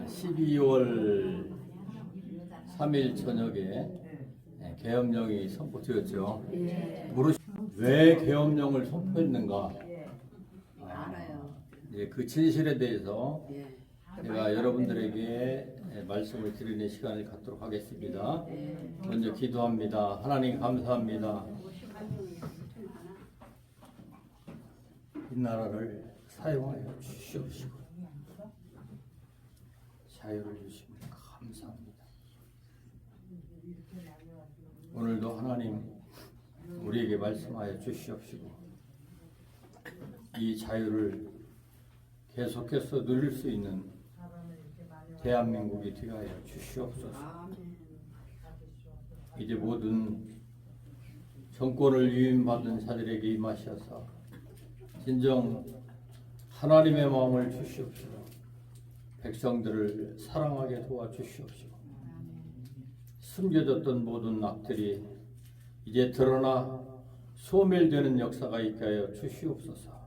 12월 3일 저녁에 계엄령이 선포되었죠. 왜 계엄령을 선포했는가? 그 진실에 대해서 제가 여러분들에게 말씀을 드리는 시간을 갖도록 하겠습니다. 먼저 기도합니다. 하나님 감사합니다. 이 나라를 사용하여 주시옵시고 자유를 주시면 감사합니다. 오늘도 하나님 우리에게 말씀하여 주시옵시고 이 자유를 계속해서 누릴 수 있는 대한민국이 되게 하여 주시옵소서. 이제 모든 정권을 위임받은 자들에게 임하셔서 진정 하나님의 마음을 주시옵시고 백성들을 사랑하게 도와주시옵시고 숨겨졌던 모든 악들이 이제 드러나 소멸되는 역사가 있게 하여 주시옵소서.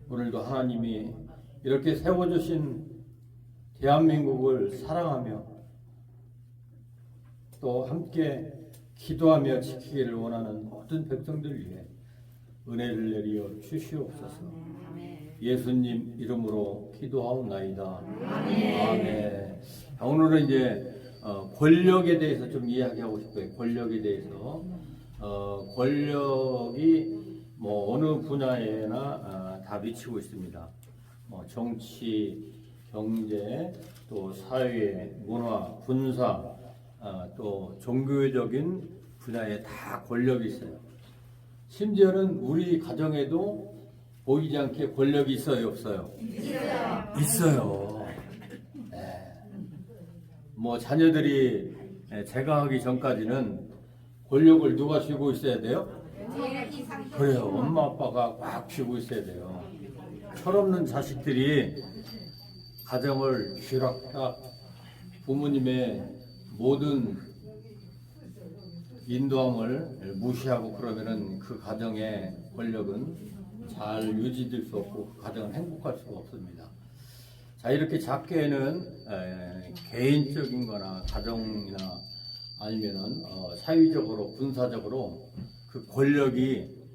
오늘도 하나님이 이렇게 세워주신 대한민국을 사랑하며 또 함께 기도하며 지키기를 원하는 모든 백성들 위해 은혜를 내리어 주시옵소서. 예수님 이름으로 기도하옵나이다. 아멘. 오늘은 이제 권력에 대해서 좀 이야기하고 싶어요. 권력에 대해서 권력이 뭐 어느 분야에나 다 미치고 있습니다. 정치, 경제, 또 사회, 문화, 군사, 또 종교적인 분야에 다 권력이 있어요. 심지어는 우리 가정에도 보이지 않게 권력이 있어요, 없어요? 있어요. 뭐 자녀들이 제가하기 전까지는 권력을 누가 쥐고 있어야 돼요? 그래요. 엄마 아빠가 꽉 쥐고 있어야 돼요. 철없는 자식들이 가정을 쥐락딱 부모님의 모든 인도함을 무시하고 그러면은 그 가정의 권력은 잘 유지될 수 없고 그 가정은 행복할 수가 없습니다. 자, 이렇게 작게는 개인적인 거나 가정이나 아니면은 사회적으로 군사적으로 그 권력이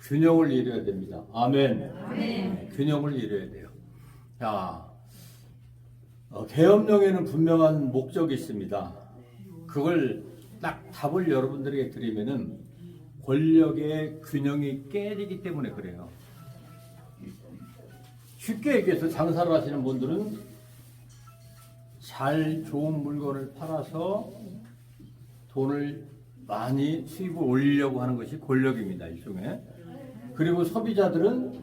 균형을 이뤄야 됩니다. 아멘. 균형을 이뤄야 돼요. 자, 계엄령에는 분명한 목적이 있습니다. 그걸 딱 답을 여러분들에게 드리면은 권력의 균형이 깨지기 때문에 그래요. 쉽게 얘기해서 장사를 하시는 분들은 잘 좋은 물건을 팔아서 돈을 많이 수입을 올리려고 하는 것이 권력입니다. 일종의. 그리고 소비자들은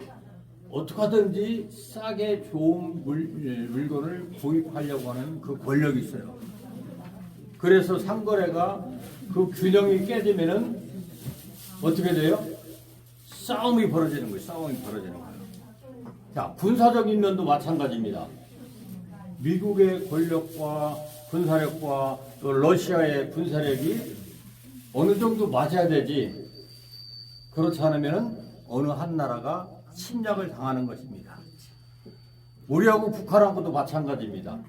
어떻게 하든지 싸게 좋은 물건을 구입하려고 하는 그 권력이 있어요. 그래서 상거래가 그 균형이 깨지면은 어떻게 돼요? 싸움이 벌어지는 거예요. 싸움이 벌어지는 거예요. 자, 군사적인 면도 마찬가지입니다. 미국의 권력과 군사력과 또 러시아의 군사력이 어느 정도 맞아야 되지. 그렇지 않으면 어느 한 나라가 침략을 당하는 것입니다. 우리하고 북한하고도 마찬가지입니다.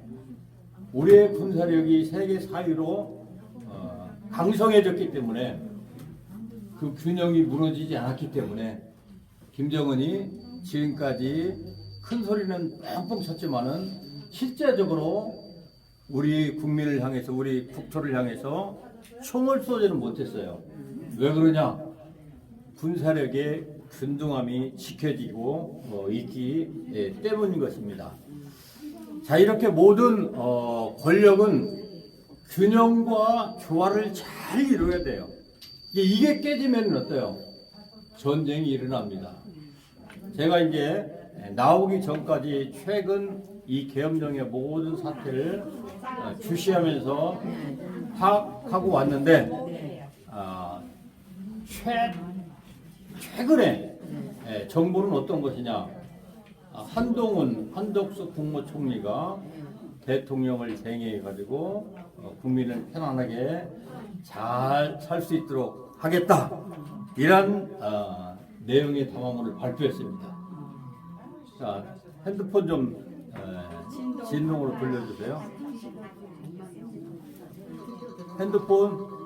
우리의 군사력이 세계 사회로 강성해졌기 때문에 그 균형이 무너지지 않았기 때문에 김정은이 지금까지 큰 소리는 뻥뻥 쳤지만은 실제적으로 우리 국민을 향해서 우리 국토를 향해서 총을 쏘지는 못했어요. 왜 그러냐? 군사력의 균등함이 지켜지고 있기 때문인 것입니다. 자, 이렇게 모든 권력은 균형과 조화를 잘 이루어야 돼요. 이게 깨지면 어때요? 전쟁이 일어납니다. 제가 이제 나오기 전까지 최근 이 계엄령의 모든 사태를 주시하면서 파악하고 왔는데 최근에 정부는 어떤 것이냐? 한덕수 국무총리가 대통령을 쟁의해가지고 국민을 편안하게 잘 살 수 있도록 하겠다. 이런 내용의 담화문을 발표했습니다. 자, 핸드폰 좀 진동으로 돌려주세요. 핸드폰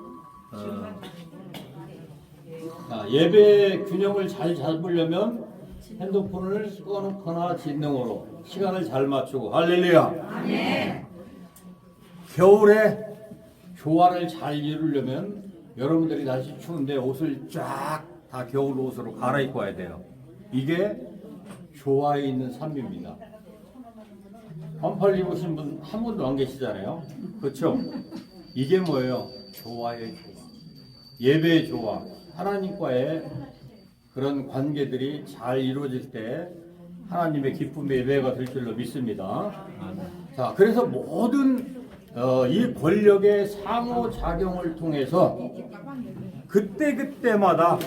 예배 균형을 잘 잡으려면 핸드폰을 꺼놓거나 진동으로 시간을 잘 맞추고 할렐루야. 네. 겨울에 조화를 잘 이루려면 여러분들이 날씨 추운데 옷을 쫙 다 겨울 옷으로 갈아입고 와야 돼요. 이게 조화에 있는 삶입니다. 반팔 입으신 분 한 분도 안 계시잖아요. 그렇죠? 이게 뭐예요? 조화의 조화. 예배의 조화. 하나님과의 그런 관계들이 잘 이루어질 때 하나님의 기쁨의 예배가 될 줄로 믿습니다. 자, 그래서 모든 이 권력의 상호작용을 통해서 그때마다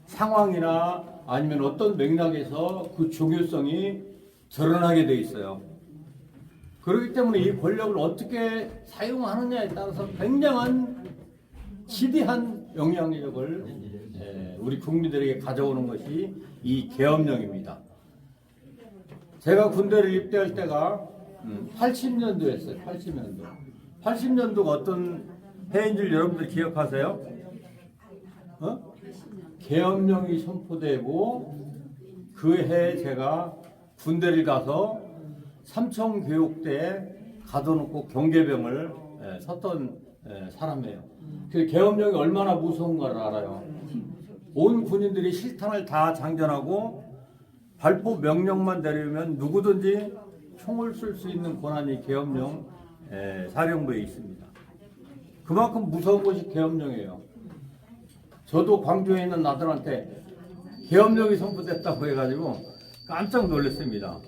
상황이나 아니면 어떤 맥락에서 그 중요성이 드러나게 돼 있어요. 그렇기 때문에 이 권력을 어떻게 사용하느냐에 따라서 굉장한 지대한 영향력을 우리 국민들에게 가져오는 것이 이 계엄령입니다. 제가 군대를 입대할 때가 80년도였어요. 80년도. 80년도가 어떤 해인 줄 여러분들 기억하세요? 계엄령이 선포되고 그 해에 제가 군대를 가서 삼청교육대에 가둬놓고 경계병을 섰던 사람이에요. 그 계엄령이 얼마나 무서운가를 알아요. 온 군인들이 실탄을 다 장전하고 발포 명령만 내리면 누구든지 총을 쏠 수 있는 권한이 계엄령 사령부에 있습니다. 그만큼 무서운 것이 계엄령이에요. 저도 광주에 있는 아들한테 계엄령이 선포됐다고 해가지고 깜짝 놀랐습니다.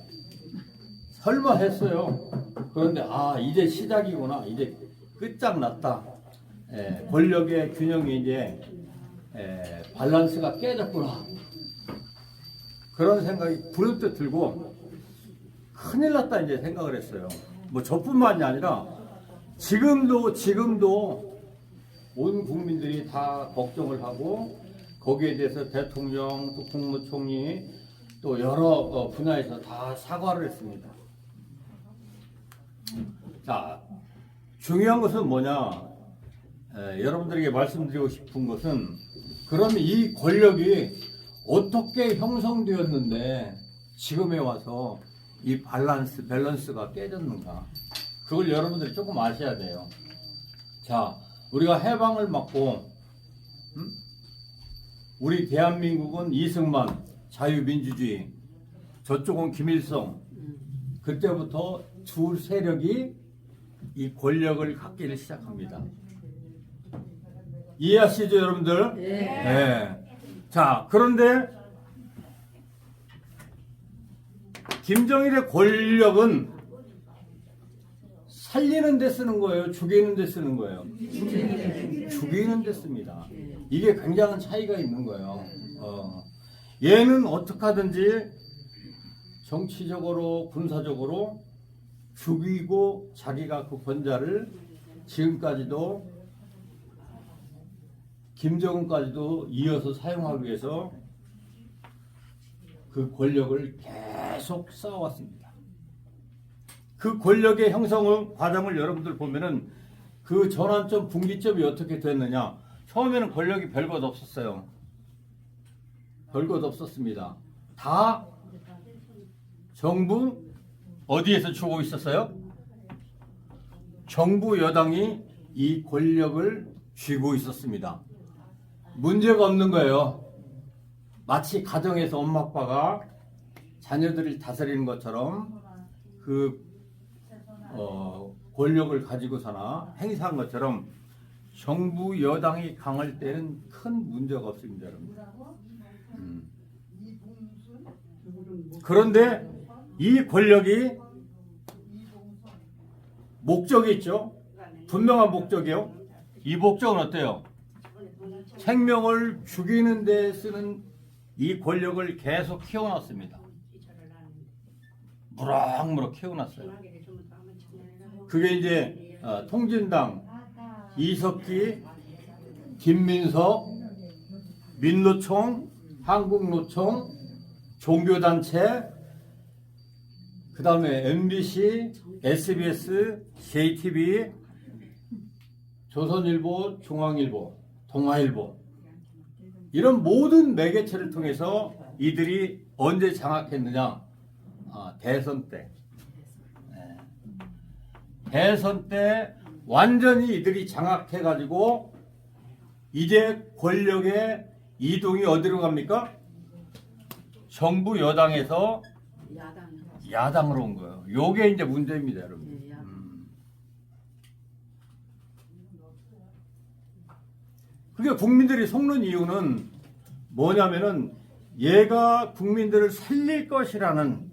설마 했어요. 그런데 이제 시작이구나. 이제 끝장났다. 권력의 균형이 이제 밸런스가 깨졌구나. 그런 생각이 불현듯 들고 큰일 났다 이제 생각을 했어요. 뭐 저뿐만이 아니라 지금도 온 국민들이 다 걱정을 하고 거기에 대해서 대통령 또 국무총리 또 여러 분야에서 다 사과를 했습니다. 자, 중요한 것은 뭐냐? 여러분들에게 말씀드리고 싶은 것은 그러면 이 권력이 어떻게 형성되었는데 지금에 와서 이 밸런스가 깨졌는가? 그걸 여러분들이 조금 아셔야 돼요. 자, 우리가 해방을 맞고 우리 대한민국은 이승만 자유민주주의, 저쪽은 김일성. 그때부터 두 세력이 이 권력을 갖기를 시작합니다. 이해하시죠, 여러분들? 네. 자, 그런데 김정일의 권력은 살리는 데 쓰는 거예요? 죽이는 데 쓰는 거예요? 죽이는 데 씁니다. 이게 굉장한 차이가 있는 거예요. 얘는 어떻게 하든지 정치적으로 군사적으로 죽이고 자기가 그 권자를 지금까지도 김정은까지도 이어서 사용하기 위해서 그 권력을 계속 쌓아왔습니다. 그 권력의 형성 과정을 여러분들 보면은 그 전환점, 분기점이 어떻게 됐느냐. 처음에는 권력이 별것 없었어요. 별것 없었습니다. 다 정부 어디에서 주고 있었어요? 정부 여당이 이 권력을 쥐고 있었습니다. 문제가 없는 거예요. 마치 가정에서 엄마 아빠가 자녀들을 다스리는 것처럼 그 권력을 가지고서나 행사한 것처럼 정부 여당이 강할 때는 큰 문제가 없습니다, 여러분. 그런데 이 권력이 목적이 있죠. 분명한 목적이요. 이 목적은 어때요? 생명을 죽이는 데 쓰는 이 권력을 계속 키워놨습니다. 무럭무럭 키워놨어요. 그게 이제 통진당, 이석기, 김민석, 민노총, 한국노총, 종교단체, 그 다음에 MBC, SBS, JTB, 조선일보, 중앙일보, 동아일보 이런 모든 매개체를 통해서 이들이 언제 장악했느냐? 대선 때. 네. 대선 때 완전히 이들이 장악해가지고 이제 권력의 이동이 어디로 갑니까? 정부 여당에서 야당으로 온 거예요. 요게 이제 문제입니다, 여러분. 그게 국민들이 속는 이유는 뭐냐면은 얘가 국민들을 살릴 것이라는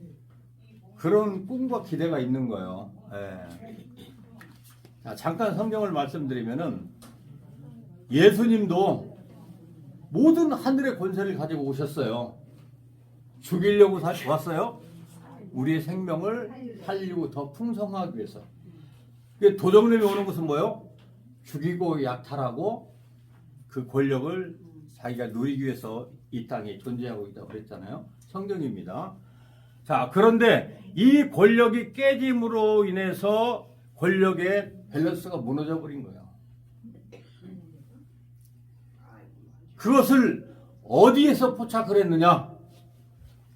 그런 꿈과 기대가 있는 거예요. 예. 자, 잠깐 성경을 말씀드리면은 예수님도 모든 하늘의 권세를 가지고 오셨어요. 죽이려고 왔어요? 우리의 생명을 살리고 더 풍성하기 위해서. 도적놈이 오는 것은 뭐예요? 죽이고 약탈하고 그 권력을 자기가 누리기 위해서 이 땅에 존재하고 있다고 그랬잖아요. 성경입니다. 자, 그런데 이 권력이 깨짐으로 인해서 권력의 밸런스가 무너져 버린 거예요. 그것을 어디에서 포착을 했느냐?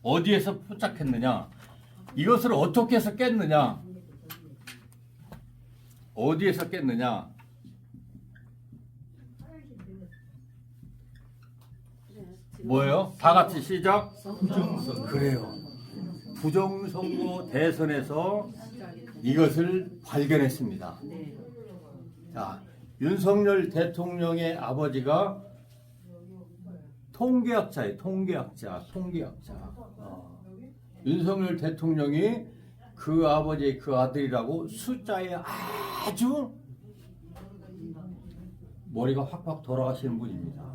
어디에서 포착했느냐? 이것을 어떻게 해서 깼느냐? 어디에서 깼느냐? 뭐예요? 다 같이 시작. 부정선거. 그래요. 부정선거 대선에서 이것을 발견했습니다. 자, 윤석열 대통령의 아버지가 통계학자예요. 통계학자. 윤석열 대통령이 그 아버지의 그 아들이라고 숫자에 아주 머리가 확확 돌아가시는 분입니다.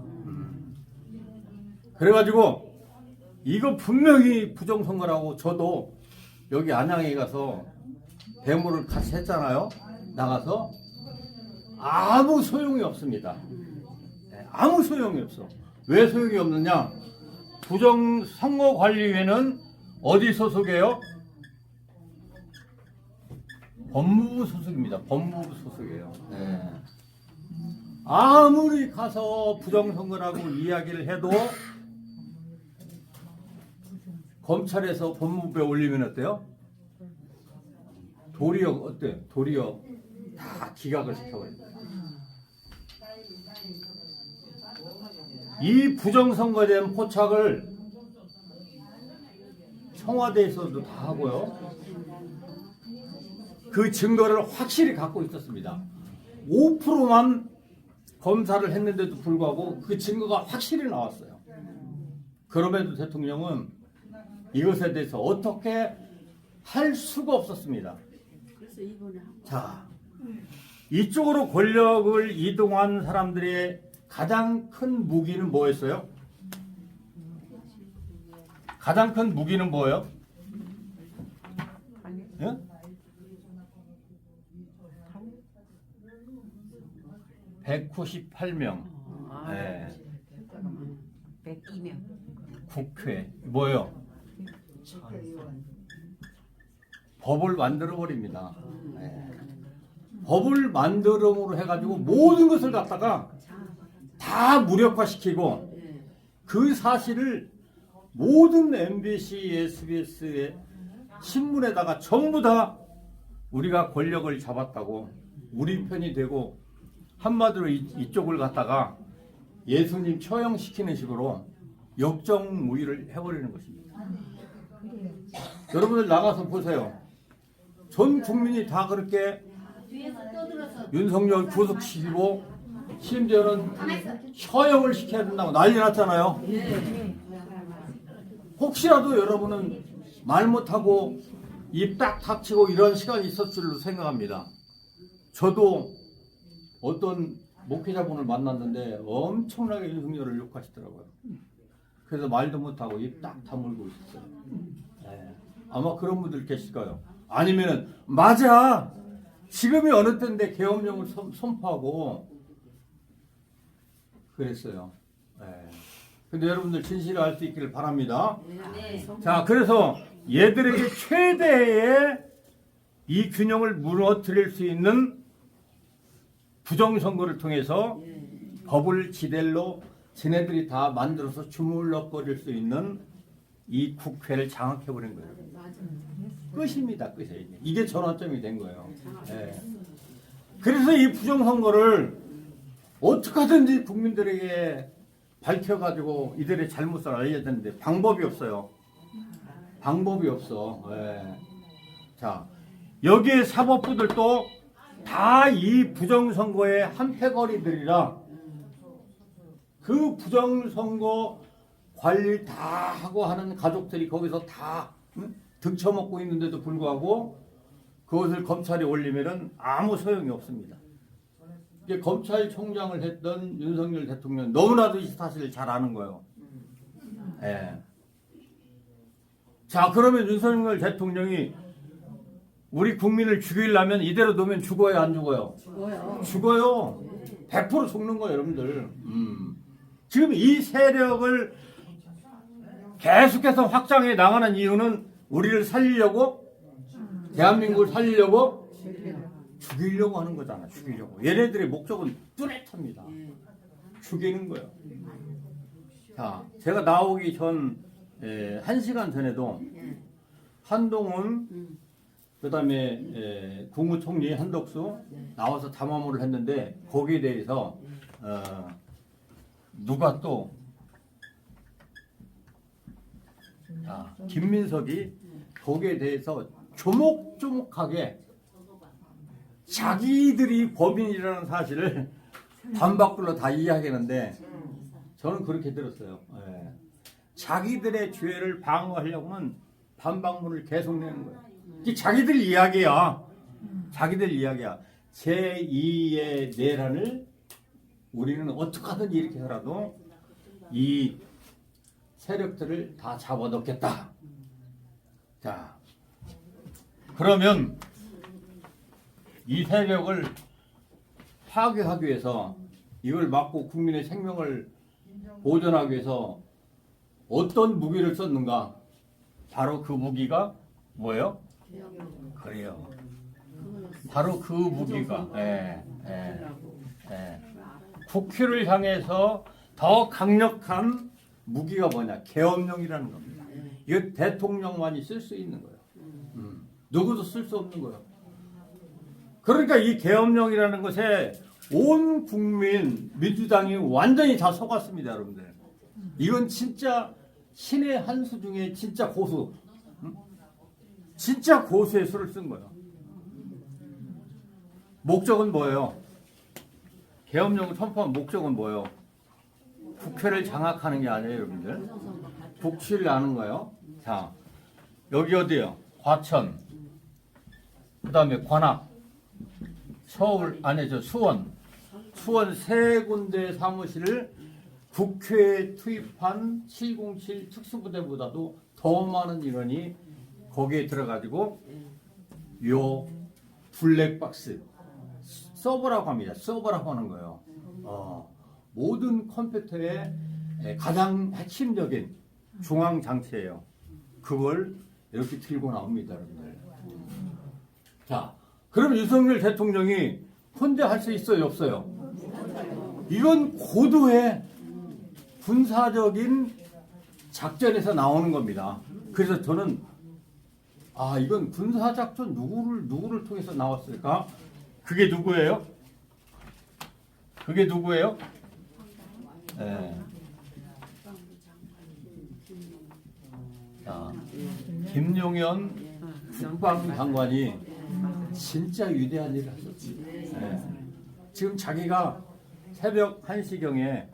그래가지고 이거 분명히 부정선거라고 저도 여기 안양에 가서 데모를 같이 했잖아요. 나가서 아무 소용이 없습니다. 아무 소용이 없어. 왜 소용이 없느냐? 부정선거관리위원회는 어디 소속이에요? 법무부 소속입니다. 법무부 소속이에요. 네. 아무리 가서 부정선거라고 이야기를 해도 검찰에서 법무부에 올리면 어때요? 도리어 어때요? 도리어 다 기각을 시켜버립니다. 이 부정선거에 대한 포착을 청와대에서도 다 하고요. 그 증거를 확실히 갖고 있었습니다. 5%만 검사를 했는데도 불구하고 그 증거가 확실히 나왔어요. 그럼에도 대통령은 이것에 대해서 어떻게 할 수가 없었습니다. 자, 이쪽으로 권력을 이동한 사람들의 가장 큰 무기는 뭐였어요? 가장 큰 무기는 뭐예요? 예? (198명) 네. 102명 국회 뭐예요? 법을 만들어 버립니다. 네. 법을 만들어으로 해가지고 모든 것을 갖다가 다 무력화시키고 그 사실을 모든 MBC, SBS의 신문에다가 전부 다 우리가 권력을 잡았다고 우리 편이 되고 한마디로 이쪽을 갖다가 예수님 처형시키는 식으로 역정무의를 해버리는 것입니다. 여러분들 나가서 보세요. 전 국민이 다 그렇게 윤석열 구속시키고 심지어는 처형을 시켜야 된다고 난리 났잖아요. 혹시라도 여러분은 말 못하고 입 딱 닥치고 이런 시간이 있었을 줄로 생각합니다. 저도 어떤 목회자분을 만났는데 엄청나게 윤석열을 욕하시더라고요. 그래서 말도 못하고 입 딱 다물고 있었어요. 네. 아마 그런 분들 계실 거예요. 아니면은 맞아 지금이 어느 때인데 계엄령을 선포하고 그랬어요. 네. 근데 여러분들 진실을 알 수 있기를 바랍니다. 자, 그래서 얘들에게 최대의 이 균형을 무너뜨릴 수 있는 부정선거를 통해서 법을 지대로 지네들이 다 만들어서 주물럭거릴 수 있는 이 국회를 장악해버린 거예요. 끝입니다. 끝이에요. 이게 전환점이 된 거예요. 네. 그래서 이 부정선거를 어떻게 하든지 국민들에게 밝혀가지고 이들의 잘못을 알려야 되는데 방법이 없어요. 방법이 없어. 네. 자, 여기에 사법부들도 다 이 부정선거의 한패거리들이라 그 부정선거 관리 다 하고 하는 가족들이 거기서 다 득쳐먹고 있는데도 불구하고 그것을 검찰이 올리면은 아무 소용이 없습니다. 이게 검찰총장을 했던 윤석열 대통령 너무나도 이 사실을 잘 아는 거예요. 예. 자, 그러면 윤석열 대통령이 우리 국민을 죽이려면 이대로 놓으면 죽어요, 안 죽어요? 죽어요. 죽어요. 100% 죽는 거예요, 여러분들. 지금 이 세력을 계속해서 확장해 나가는 이유는 우리를 살리려고, 대한민국을 살리려고 죽이려고 하는 거잖아. 죽이려고. 얘네들의 목적은 뚜렷합니다. 죽이는 거예요. 자, 제가 나오기 전 1시간 전에도 한동훈 그다음에 국무총리 한덕수 나와서 담화문을 했는데 거기에 대해서 누가 또 김민석이 거기에 대해서 조목조목하게 자기들이 범인이라는 사실을 반박글로 다 이야기하는데 저는 그렇게 들었어요. 예. 자기들의 죄를 방어하려고는 반박문을 계속 내는 거예요. 이게 자기들 이야기야. 자기들 이야기야. 제2의 내란을 우리는 어떻게 하든지 이렇게 해라도 이 세력들을 다 잡아넣겠다. 자, 그러면 이 세력을 파괴하기 위해서 이걸 막고 국민의 생명을 보존하기 위해서 어떤 무기를 썼는가? 바로 그 무기가 뭐예요? 그래요. 바로 그 무기가 국회를 향해서 더 강력한 무기가 뭐냐? 계엄령이라는 겁니다. 이거 대통령만이 쓸 수 있는 거예요. 누구도 쓸 수 없는 거예요. 그러니까 이 계엄령이라는 것에 온 국민 민주당이 완전히 다 속았습니다, 여러분들. 이건 진짜 신의 한 수 중에 진짜 고수, 진짜 고수의 수를 쓴 거예요. 목적은 뭐예요? 계엄령을 선포한 목적은 뭐예요? 국회를 장악하는 게 아니에요, 여러분들. 국치를 하는 거예요. 자, 여기 어디요? 과천, 그 다음에 관악, 서울 안에 수원 세 군데 사무실을 국회에 투입한 707 특수부대보다도 더 많은 인원이 거기에 들어가지고 요 블랙박스 서버라고 합니다. 서버라고 하는 거예요. 모든 컴퓨터의 가장 핵심적인 중앙 장치예요. 그걸 이렇게 들고 나옵니다, 여러분들. 자, 그럼 윤석열 대통령이 혼자 할 수 있어요, 없어요? 이건 고도의 군사적인 작전에서 나오는 겁니다. 그래서 저는 이건 군사작전 누구를 통해서 나왔을까? 그게 누구예요? 그게 누구예요? 김용현 국방장관이 진짜 위대한 일을 하셨지. 지금 자기가 새벽 1시경에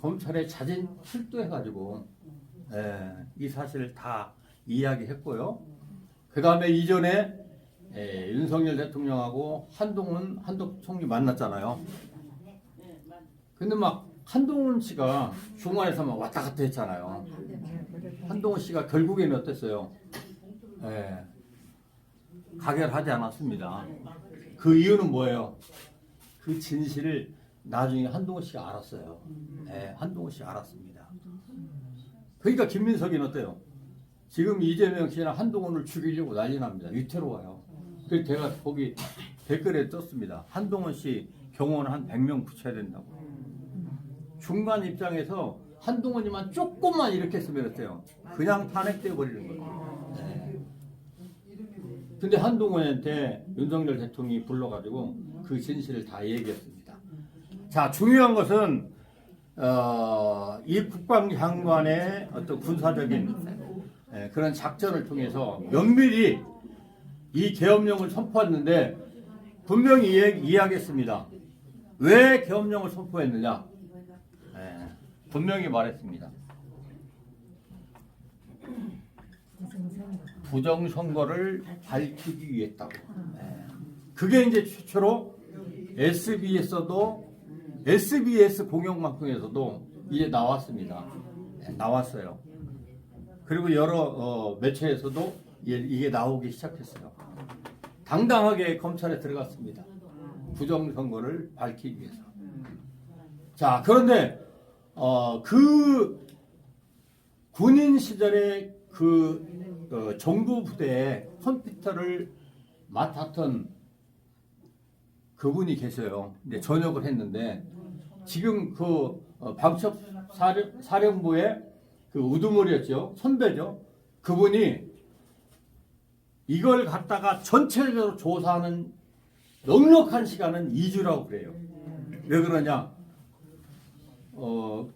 검찰에 자진 출두해가지고 이 사실을 다 이야기했고요. 그 다음에 이전에 윤석열 대통령하고 한덕 총리 만났잖아요. 근데 막 한동훈 씨가 중간에서 막 왔다 갔다 했잖아요. 한동훈 씨가 결국에는 어땠어요? 가결하지 않았습니다. 그 이유는 뭐예요? 그 진실을 나중에 한동훈 씨가 알았어요. 한동훈 씨가 알았습니다. 그러니까 김민석이는 어때요? 지금 이재명 씨나 한동훈을 죽이려고 난리 납니다. 위태로워요. 그래서 제가 거기 댓글에 떴습니다. 한동훈 씨 경호원 한 100명 붙여야 된다고. 중간 입장에서 한동훈이만 조금만 이렇게 했으면 어때요? 그냥 탄핵돼 버리는 거예요. 네. 근데 한동훈한테 윤석열 대통령이 불러가지고 그 진실을 다 얘기했습니다. 자, 중요한 것은 이 국방장관의 어떤 군사적인 그런 작전을 통해서 면밀히 이 계엄령을 선포했는데 분명히 이야기했습니다. 왜 계엄령을 선포했느냐? 분명히 말했습니다. 부정선거를 밝히기 위했다고. 그게 이제 최초로 SBS 공영방송에서도 이제 나왔습니다. 나왔어요. 그리고 여러 매체에서도 이게 나오기 시작했어요. 당당하게 검찰에 들어갔습니다. 부정선거를 밝히기 위해서. 자, 그런데 그 군인 시절에 그 정부 부대의 컴퓨터를 맡았던 그분이 계셔요. 근데 전역을 했는데 지금 그 방첩 사령부의 그 우두머리였죠. 선배죠. 그분이 이걸 갖다가 전체적으로 조사하는 넉넉한 시간은 2주라고 그래요. 왜 그러냐?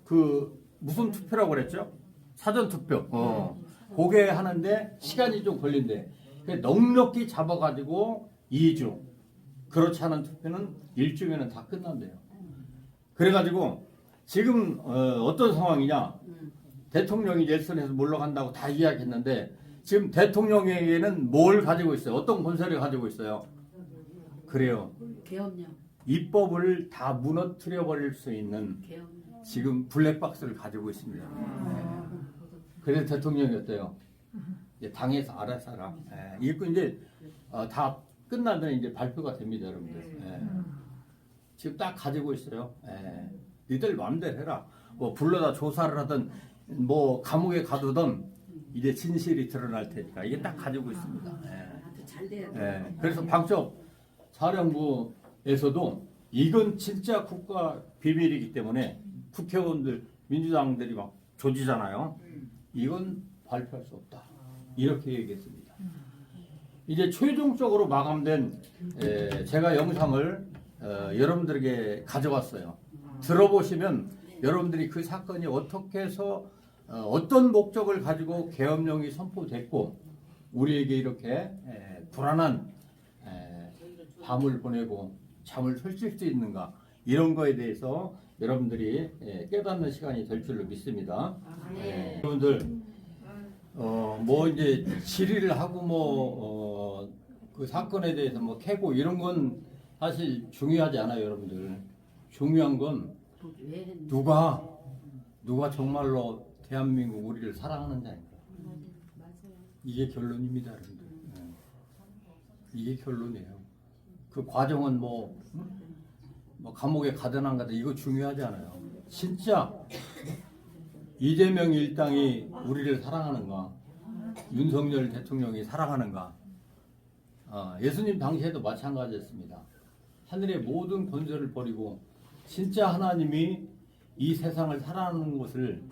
그 무슨 투표라고 그랬죠? 사전 투표. 그게 하는데 시간이 좀 걸린대. 넉넉히 잡아가지고 2주. 그렇지 않은 투표는 1주면은 다 끝난대요. 그래가지고 지금 어떤 상황이냐? 대통령이 넬슨에서 물러간다고 다 이야기했는데 지금 대통령에게는 뭘 가지고 있어요? 어떤 권세를 가지고 있어요? 그래요. 계엄령. 입법을 다 무너뜨려 버릴 수 있는 계엄령. 지금 블랙박스를 가지고 있습니다. 그래서 대통령이 어때요? 이제 당에서 알아서 하라. 이거 이제 다 끝나면 이제 발표가 됩니다, 여러분들. 지금 딱 가지고 있어요. 니들 마음대로 해라. 뭐 불러다 조사를 하든 뭐 감옥에 가두든 이제 진실이 드러날 테니까 이게 딱 가지고 있습니다. 잘 돼야 돼. 그래서 방첩 사령부에서도 이건 진짜 국가 비밀이기 때문에 국회의원들 민주당들이 막 조지잖아요. 이건 발표할 수 없다. 이렇게 얘기했습니다. 이제 최종적으로 마감된 제가 영상을 여러분들에게 가져왔어요. 들어보시면 여러분들이 그 사건이 어떻게 해서 어떤 목적을 가지고 계엄령이 선포됐고 우리에게 이렇게 불안한 밤을 보내고 잠을 설칠 수 있는가 이런 거에 대해서 여러분들이 깨닫는 시간이 될 줄로 믿습니다. 여러분들 뭐 이제 질의를 하고 그 사건에 대해서 뭐 캐고 이런 건 사실 중요하지 않아요, 여러분들. 중요한 건 누가 정말로 대한민국 우리를 사랑하는지입니다. 이게 결론입니다, 여러분들. 이게 결론이에요. 그 과정은 뭐 감옥에 가든 안 가든 이거 중요하지 않아요. 진짜 이재명 일당이 우리를 사랑하는가, 윤석열 대통령이 사랑하는가. 예수님 당시에도 마찬가지였습니다. 하늘의 모든 권세를 버리고 진짜 하나님이 이 세상을 사랑하는 것을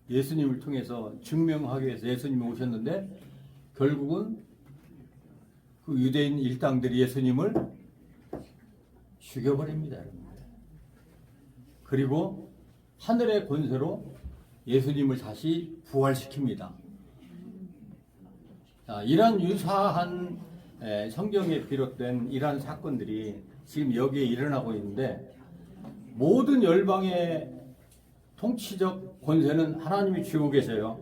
예수님을 통해서 증명하기 위해서 예수님이 오셨는데 결국은 그 유대인 일당들이 예수님을 죽여버립니다. 그리고 하늘의 권세로 예수님을 다시 부활시킵니다. 자, 이러한 유사한 성경에 비롯된 이러한 사건들이 지금 여기에 일어나고 있는데 모든 열방의 통치적 권세는 하나님이 쥐고 계세요.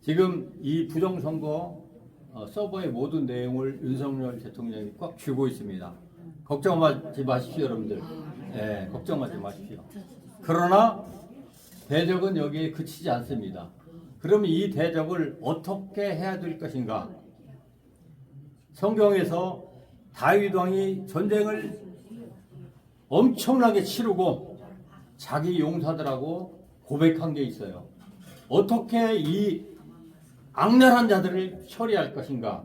지금 이 부정선거 서버의 모든 내용을 윤석열 대통령이 꽉 쥐고 있습니다. 걱정하지 마십시오, 여러분들. 걱정하지 마십시오. 그러나 대적은 여기에 그치지 않습니다. 그러면 이 대적을 어떻게 해야 될 것인가? 성경에서 다윗 왕이 전쟁을 엄청나게 치르고 자기 용사들하고 고백한 게 있어요. 어떻게 이 악랄한 자들을 처리할 것인가?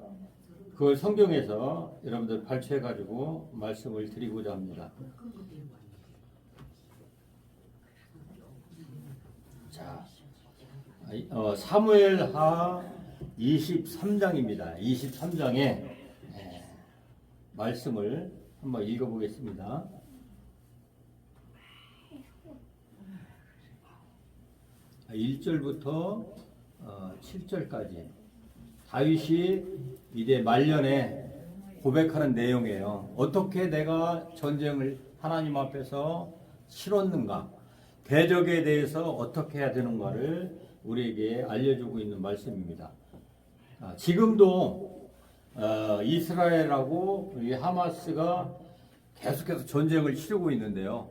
그걸 성경에서 여러분들 발췌해가지고 말씀을 드리고자 합니다. 자, 사무엘하 23장입니다. 23장에 말씀을 한번 읽어보겠습니다. 1절부터 7절까지 다윗이 이제 말년에 고백하는 내용이에요. 어떻게 내가 전쟁을 하나님 앞에서 치렀는가, 대적에 대해서 어떻게 해야 되는가를 우리에게 알려주고 있는 말씀입니다. 지금도 이스라엘하고 이 하마스가 계속해서 전쟁을 치르고 있는데요.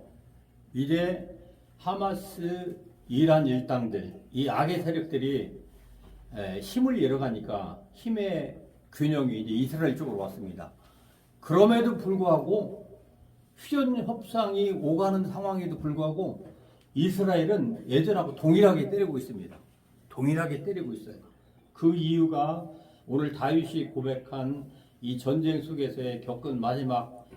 이제 하마스, 이란 일당들, 이 악의 세력들이 힘을 잃어가니까 힘의 균형이 이제 이스라엘 쪽으로 왔습니다. 그럼에도 불구하고 휴전 협상이 오가는 상황에도 불구하고 이스라엘은 예전하고 동일하게 때리고 있습니다. 동일하게 때리고 있어요. 그 이유가 오늘 다윗이 고백한 이 전쟁 속에서 겪은 마지막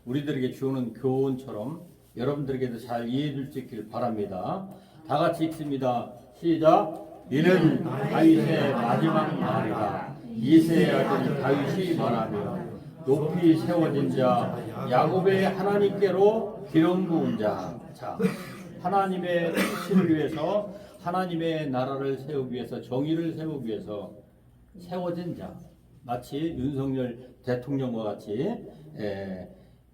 우리들에게 주는 교훈처럼 여러분들에게도 잘 이해해 줄 수 있길 바랍니다. 다 같이 읽습니다. 시작. 이는 다윗의 마지막 말이라. 이새의 아들 다윗이 말하며 높이 세워진 자 야곱의 하나님께로 기름 부은 자. 자, 하나님의 뜻을 위해서, 하나님의 나라를 세우기 위해서, 정의를 세우기 위해서 세워진 자, 마치 윤석열 대통령과 같이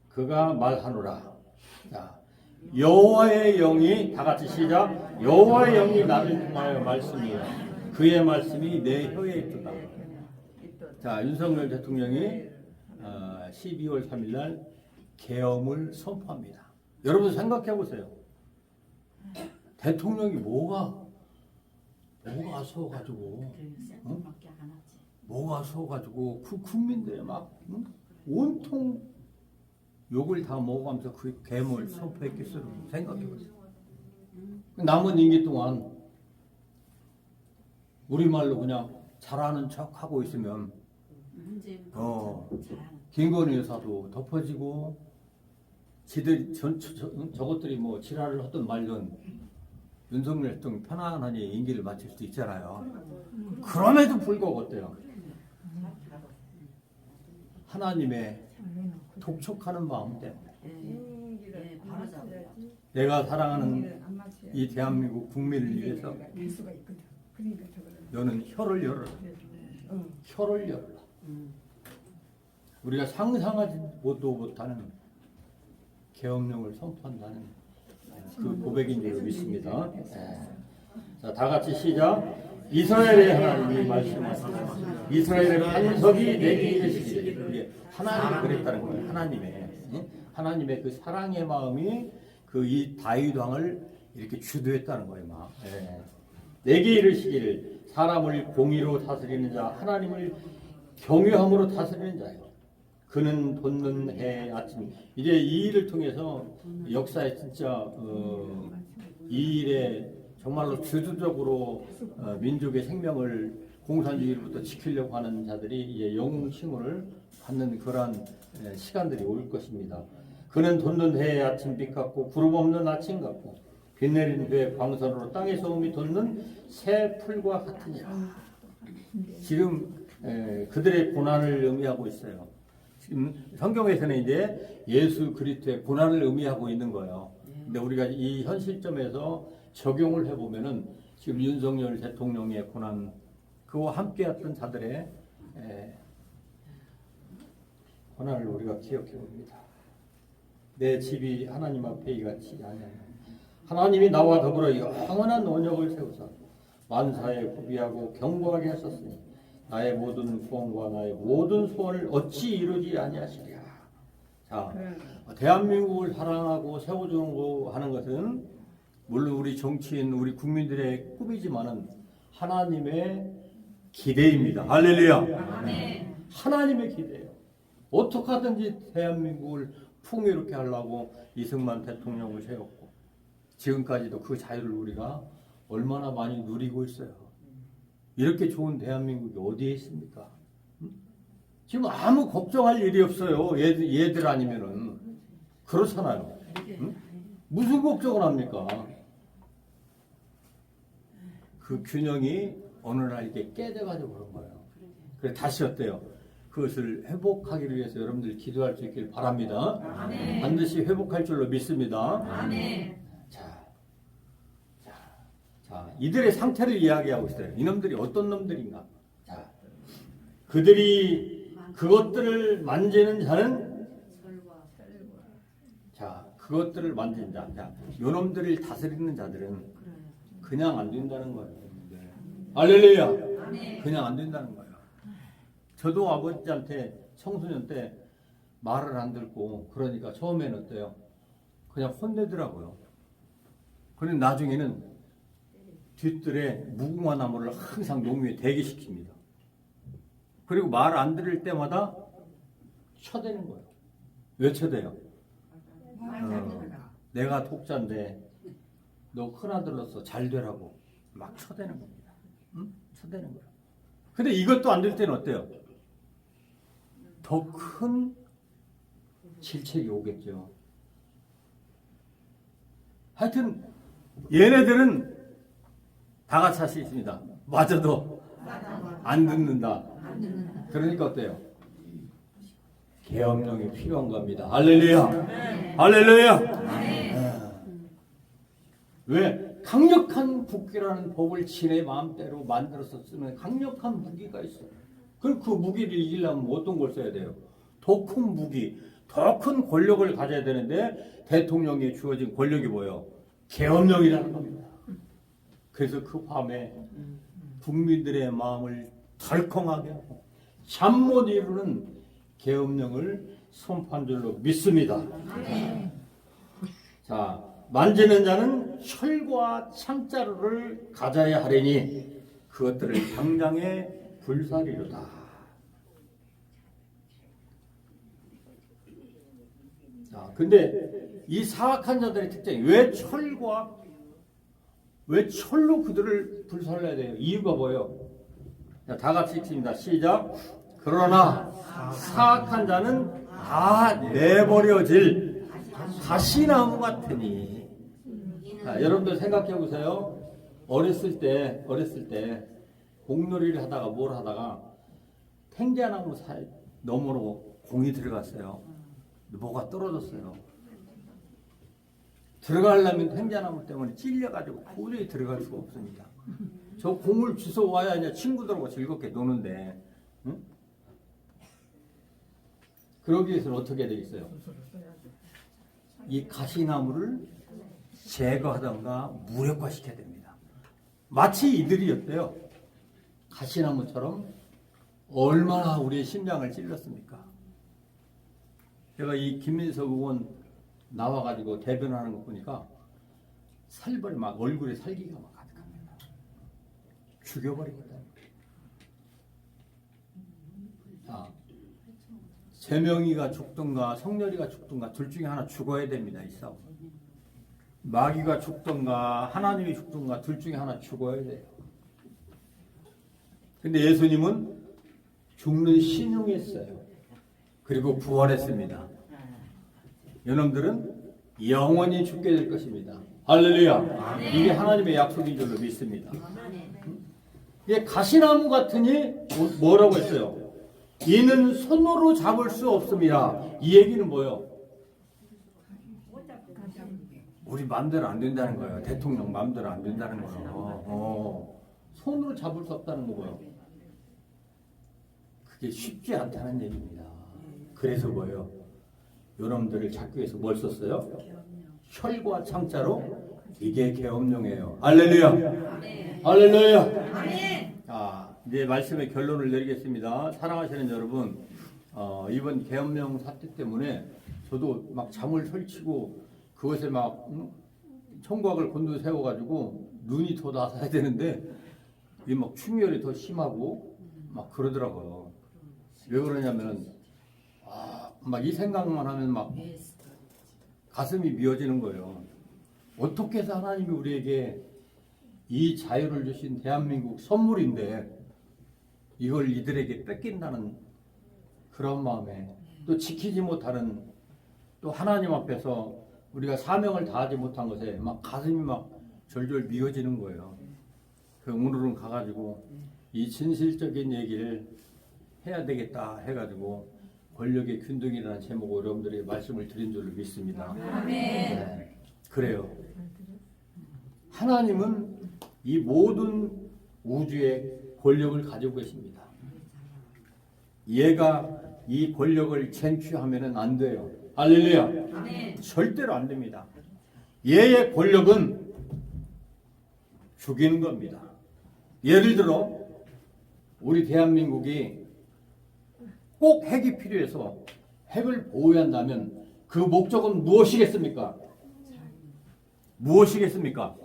그가 말하노라. 자, 여호와의 영이, 다 같이 시작. 여호와의 영이 나를 통하여 말씀이요 그의 말씀이 내 혀에 있도다. 자, 윤석열 대통령이 12월 3일 날 계엄을 선포합니다. 여러분 생각해 보세요. 대통령이 뭐가 서가지고, 뭐가 서가지고 그 국민들이 막 온통 욕을 다 먹어가면서 그 계엄을 선포했겠어요. 생각해 보세요. 남은 임기 동안 우리말로 그냥 잘하는 척 하고 있으면 김건희 여사도 덮어지고 저것들이 뭐 지랄을 하든 말든 윤석열 대통령 편안하게 임기를 마칠 수도 있잖아요. 그럼에도 불구하고 어때요? 하나님의 독촉하는 마음 때문에 내가 사랑하는 이 대한민국 국민을 위해서 너는 혀를 열어라. 혀를 열어라. 우리가 상상하지 못하는 계엄령을 선포한다는 그 고백인 줄 믿습니다. 자, 다 같이 시작. 이스라엘의 하나님이 말씀하셨습니다. 이스라엘의 반석이 내게 이르시기를. 하나님이 그랬다는 거예요. 하나님의 그 사랑의 마음이 그 이 다윗 왕을 이렇게 주도했다는 거예요. 막. 내게 이르시기를 사람을 공의로 다스리는 자, 하나님을 경외함으로 다스리는 자예요. 그는 돋는 해 아침. 이제 이 일을 통해서 역사에 진짜 이 일에 정말로 주도적으로 민족의 생명을 공산주의로부터 지키려고 하는 자들이 이제 영웅 칭호를 받는 그러한 시간들이 올 것입니다. 그는 돋는 해의 아침빛 같고 구름 없는 아침 같고 비 내리는 후에 광선으로 땅의 소음이 돋는 새 풀과 같으니라. 지금 그들의 고난을 의미하고 있어요. 지금 성경에서는 이제 예수 그리스도의 고난을 의미하고 있는 거예요. 근데 우리가 이 현 시점에서 적용을 해보면은 지금 윤석열 대통령의 고난, 그와 함께했던 자들의 고난을 우리가 기억해 봅니다. 내 집이 하나님 앞에 이같이 아니하냐. 하나님이 나와 더불어 영원한 언약을 세우사 만사에 구비하고 경고하게 하셨으니 나의 모든 구원과 나의 모든 소원을 어찌 이루지 아니하시랴. 자, 대한민국을 사랑하고 세워주고 하는 것은 물론 우리 정치인, 우리 국민들의 꿈이지만은 하나님의 기대입니다. 할렐루야. 하나님의 기대예요. 어떻게 하든지 대한민국을 풍요롭게 하려고 이승만 대통령을 세웠고 지금까지도 그 자유를 우리가 얼마나 많이 누리고 있어요. 이렇게 좋은 대한민국이 어디에 있습니까? 지금 아무 걱정할 일이 없어요. 얘들 아니면은. 그렇잖아요. 응? 무슨 걱정을 합니까? 그 균형이 어느 날 이렇게 깨져가지고 그런 거예요. 그래 다시 어때요? 그것을 회복하기를 위해서 여러분들 기도할 수 있길 바랍니다. 아멘. 반드시 회복할 줄로 믿습니다. 아멘. 자, 이들의 상태를 이야기하고 있어요. 이놈들이 어떤 놈들인가? 자, 그들이 그것들을 만지는 자는 자, 그것들을 만지는 자. 자, 요놈들을 다스리는 자들은 그냥 안 된다는 거예요. 할렐루야. 그냥 안 된다는 거예요. 저도 아버지한테 청소년 때 말을 안 듣고 그러니까 처음에는 어때요? 그냥 혼내더라고요. 그런데 나중에는 뒤뜰에 무궁화 나무를 항상 농위에 대기시킵니다. 그리고 말 안 들을 때마다 쳐대는 거예요. 왜 쳐대요? 내가 독자인데 너 큰아들로서 잘 되라고 막 쳐대는 겁니다. 응? 쳐대는 거예요. 근데 이것도 안 될 때는 어때요? 더 큰 질책이 오겠죠. 하여튼 얘네들은 다 같이 할 수 있습니다. 맞아도 안 듣는다. 그러니까 어때요? 계엄령이 필요한 겁니다. 할렐루야. 할렐루야. 왜? 강력한 국기라는 법을 지네 마음대로 만들어서 쓰는 강력한 무기가 있어요. 그럼 그 무기를 이기려면 어떤 걸 써야 돼요? 더 큰 무기, 더 큰 권력을 가져야 되는데 대통령이 주어진 권력이 뭐예요? 계엄령이라는 겁니다. 그래서 그 밤에 국민들의 마음을 덜컹하게 하고 잠 못 이루는 계엄령을 선포한 줄로 믿습니다. 자, 만지는 자는 혈과 창자루를 가져야 하리니 그것들을 당장에 불사리로다. 자, 근데 이 사악한 자들의 특징이 왜 철로 그들을 불살라야 돼요? 이유가 뭐예요? 자, 다 같이 읽습니다. 시작. 그러나 사악한 자는 다 내버려질 가시나무 같으니. 자, 여러분들 생각해 보세요. 어렸을 때 공놀이를 하다가 뭘 하다가 탱자나무 너머로 공이 들어갔어요. 뭐가 떨어졌어요. 들어가려면 탱자나무 때문에 찔려가지고 도저히 들어갈 수가 없습니다. 저 공을 주워 와야 이제 친구들하고 즐겁게 노는데, 응? 그러기 위해서는 어떻게 되겠어요? 이 가시나무를 제거하던가 무력화시켜야 됩니다. 마치 이들이 어때요? 가시나무처럼 얼마나 우리의 심장을 찔렀습니까? 제가 이 김민석 의원 나와가지고 대변하는 거 보니까 살벌 막 얼굴에 살기가 막 가득합니다. 죽여버리겠다. 자, 재명이가 죽든가 성렬이가 죽든가 둘 중에 하나 죽어야 됩니다. 이 싸움. 마귀가 죽든가 하나님이 죽든가 둘 중에 하나 죽어야 돼요. 근데 예수님은 죽는 신용했어요. 그리고 부활했습니다. 여러분들은 영원히 죽게 될 것입니다. 할렐루야. 이게 하나님의 약속인 줄로 믿습니다. 이게 가시나무 같으니 뭐라고 했어요? 이는 손으로 잡을 수 없습니다. 이 얘기는 뭐예요? 우리 마음대로 안 된다는 거예요. 대통령 마음대로 안 된다는 거예요. 손으로 잡을 수 없다는 거예요. 그게 쉽지 않다는 얘기입니다. 그래서 뭐예요? 여러분들을 잡기 위해서 뭘 썼어요? 혈과 창자로 이게 계엄령이에요. 할렐루야. 할렐루야. 자, 이제 말씀의 결론을 내리겠습니다. 사랑하시는 여러분, 이번 계엄령 사태 때문에 저도 막 잠을 설치고 그것에 막 청각을 곤두세워가지고 눈이 더 나서야 되는데 이게 막 충혈이 더 심하고 막 그러더라고요. 왜 그러냐면은 막 이 생각만 하면 막 가슴이 미어지는 거예요. 어떻게 해서 하나님이 우리에게 이 자유를 주신 대한민국 선물인데 이걸 이들에게 뺏긴다는 그런 마음에 또 지키지 못하는 또 하나님 앞에서 우리가 사명을 다하지 못한 것에 막 가슴이 막 절절 미어지는 거예요. 그 오늘은 가가지고 이 진실적인 얘기를 해야 되겠다 해가지고 권력의 균등이라는 제목으로 여러분들에게 말씀을 드린 줄로 믿습니다. 네, 그래요. 하나님은 이 모든 우주의 권력을 가지고 계십니다. 얘가 이 권력을 쟁취하면 안 돼요. 할렐루야. 절대로 안 됩니다. 얘의 권력은 죽이는 겁니다. 예를 들어 우리 대한민국이 꼭 핵이 필요해서 핵을 보호해야 한다면 그 목적은 무엇이겠습니까? 무엇이겠습니까?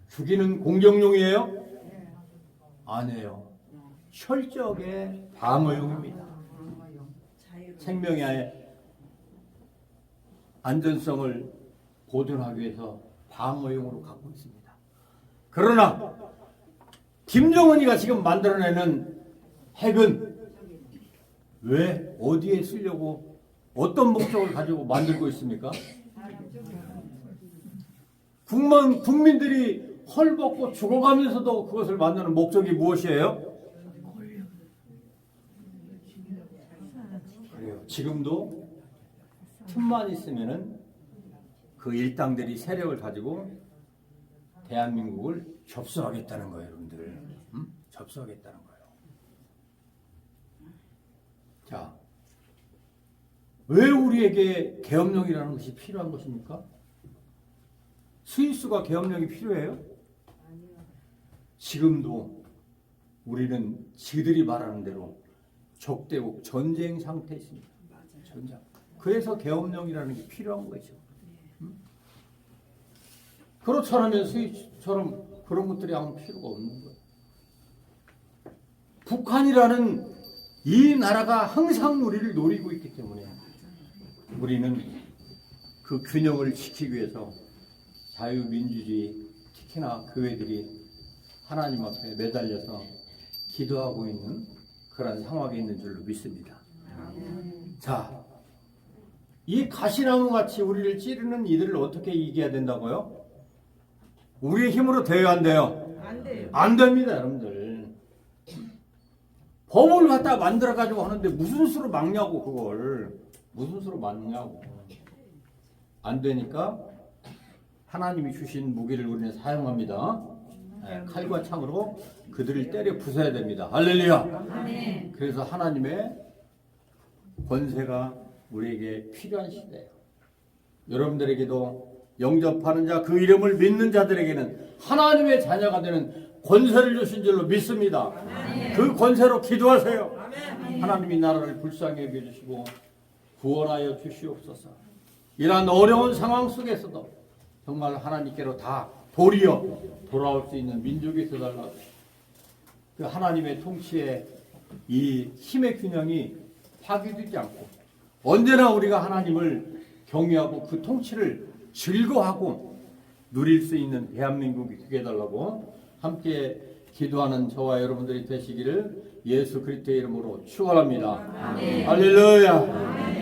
죽이는 공격용이에요? 아니에요. 철저하게 방어용입니다. 생명의 안전성을 보존하기 위해서 방어용으로 갖고 있습니다. 그러나 김정은이가 지금 만들어내는 핵은 왜 어디에 쓰려고 어떤 목적을 가지고 만들고 있습니까? 국민들이 헐벗고 죽어가면서도 그것을 만드는 목적이 무엇이에요? 그래요. 지금도 틈만 있으면은 그 일당들이 세력을 가지고 대한민국을 접수하겠다는 거예요, 여러분들. 접수하겠다는 거예요. 자, 왜 우리에게 계엄령이라는 것이 필요한 것입니까? 스위스가 계엄령이 필요해요? 지금도 우리는 지들이 말하는 대로 적대국 전쟁 상태에 있습니다. 전쟁. 그래서 계엄령이라는 게 필요한 거죠. 그렇지 않으면 스위스처럼 그런 것들이 아무 필요가 없는 거예요. 북한이라는 이 나라가 항상 우리를 노리고 있기 때문에 우리는 그 균형을 지키기 위해서 자유민주주의, 특히나 교회들이 하나님 앞에 매달려서 기도하고 있는 그런 상황에 있는 줄로 믿습니다. 자, 이 가시나무 같이 우리를 찌르는 이들을 어떻게 이겨야 된다고요? 우리의 힘으로 돼요, 안 돼요? 안 돼요. 안 됩니다, 여러분들. 법을 갖다 만들어가지고 하는데 무슨 수로 막냐고, 그걸. 무슨 수로 막냐고. 안 되니까 하나님이 주신 무기를 우리는 사용합니다. 네, 칼과 창으로 그들을 때려 부숴야 됩니다. 할렐루야. 그래서 하나님의 권세가 우리에게 필요한 시대예요. 여러분들에게도 영접하는 자, 그 이름을 믿는 자들에게는 하나님의 자녀가 되는 권세를 주신 줄로 믿습니다. 그 권세로 기도하세요. 하나님이 나라를 불쌍히 여겨주시고 구원하여 주시옵소서. 이러한 어려운 상황 속에서도 정말 하나님께로 다 도리어 돌아올 수 있는 민족이 되달라고. 그 하나님의 통치에 이 힘의 균형이 파괴되지 않고 언제나 우리가 하나님을 경외하고 그 통치를 즐거워하고 누릴 수 있는 대한민국이 되게 해달라고 함께 기도하는 저와 여러분들이 되시기를 예수 그리스도의 이름으로 축원합니다. 할렐루야.